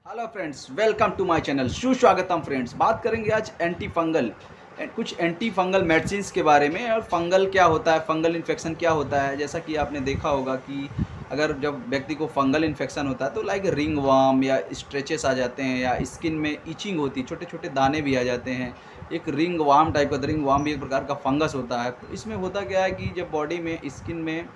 Hello friends, welcome to my channel. सुस्वागतम friends. बात करेंगे आज एंटी फंगल कुछ एंटी फंगल मेडिसिन्स के बारे में, और फंगल क्या होता है, फंगल इन्फेक्शन क्या होता है। जैसा कि आपने देखा होगा कि अगर जब व्यक्ति को फंगल इन्फेक्शन होता है तो लाइक रिंग वर्म या स्ट्रेचेस आ जाते हैं, या स्किन में इचिंग होती है, छोटे छोटे दाने भी आ जाते हैं। एक रिंग वर्म टाइप का, रिंग वर्म भी एक प्रकार का फंगस होता है। तो इसमें होता क्या है कि जब बॉडी में, स्किन में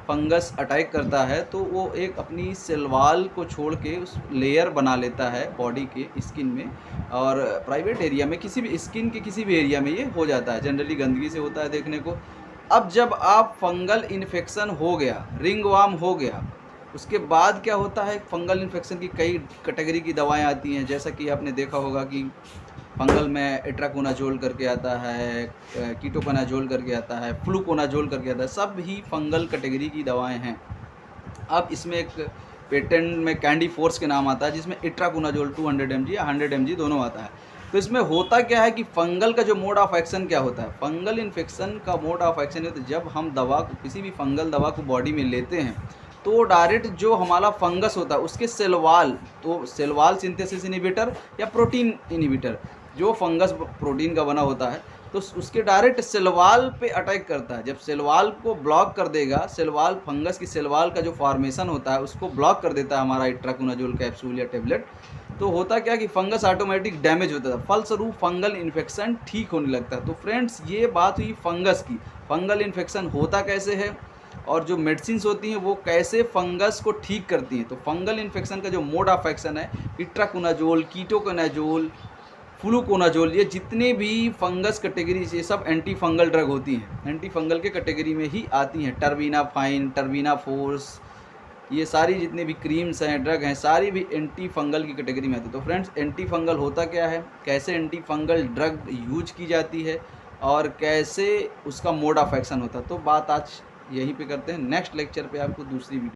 फंगस अटैक करता है तो वो एक अपनी सेल वॉल को छोड़ के उस लेयर बना लेता है बॉडी के स्किन में, और प्राइवेट एरिया में, किसी भी स्किन के किसी भी एरिया में ये हो जाता है। जनरली गंदगी से होता है देखने को। अब जब आप फंगल इन्फेक्शन हो गया, रिंग वर्म हो गया, उसके बाद क्या होता है, फंगल इन्फेक्शन की कई कैटेगरी की दवाएं आती हैं। जैसा कि आपने देखा होगा कि फंगल में इट्राकोनाजोल करके आता है, कीटोकोनाजोल करके आता है, फ्लूकोनाजोल करके आता है। सब ही फंगल कैटेगरी की दवाएं हैं। अब इसमें एक पेटेंट में कैंडी फोर्स के नाम आता है, जिसमें इट्राकोनाजोल 200 mg या 100 mg दोनों आता है। तो इसमें होता क्या है कि फंगल का जो मोड ऑफ एक्शन क्या होता है, फंगल इन्फेक्शन का मोड ऑफ एक्शन है, तो जब हम दवा को, किसी भी फंगल दवा को बॉडी में लेते हैं तो डायरेक्ट जो हमारा फंगस होता है उसके सेल वॉल, तो सेल वॉल सिंथेसिस इनिबिटर या प्रोटीन इनिबिटर, जो फंगस प्रोटीन का बना होता है, तो उसके डायरेक्ट सेल वॉल पे अटैक करता है। जब सेल वॉल को ब्लॉक कर देगा, सेल वॉल, फंगस की सेल वॉल का जो फॉर्मेशन होता है उसको ब्लॉक कर देता है हमारा इट्राकोनाजोल कैप्सूल या टेबलेट। तो होता क्या कि फंगस ऑटोमेटिक डैमेज होता है, फलस्वरूप फंगल इन्फेक्शन ठीक होने लगता है। तो फ्रेंड्स, ये बात हुई फंगस की। फंगल इन्फेक्शन होता कैसे है और जो मेडिसिन्स होती हैं वो कैसे फंगस को ठीक करती हैं। तो फंगल इन्फेक्शन का जो मोड ऑफ एक्शन है, इट्राकोनाजोल, कीटोकोनाजोल, फ्लूकोनाजोल, ये जितने भी फंगस कैटेगरी, ये सब एंटी फंगल ड्रग होती हैं, एंटी फंगल के कैटेगरी में ही आती हैं। टर्बिनाफाइन, टर्बिनाफोर्स, ये सारी जितने भी क्रीम्स हैं, ड्रग हैं, सारी भी एंटी फंगल की कैटेगरी में आती है। तो फ्रेंड्स, एंटी फंगल होता क्या है, कैसे एंटी फंगल ड्रग यूज की जाती है, और कैसे उसका मोड ऑफ एक्शन होता है, तो बात आज यहीं पे करते हैं। नेक्स्ट लेक्चर पे आपको दूसरी वीडियो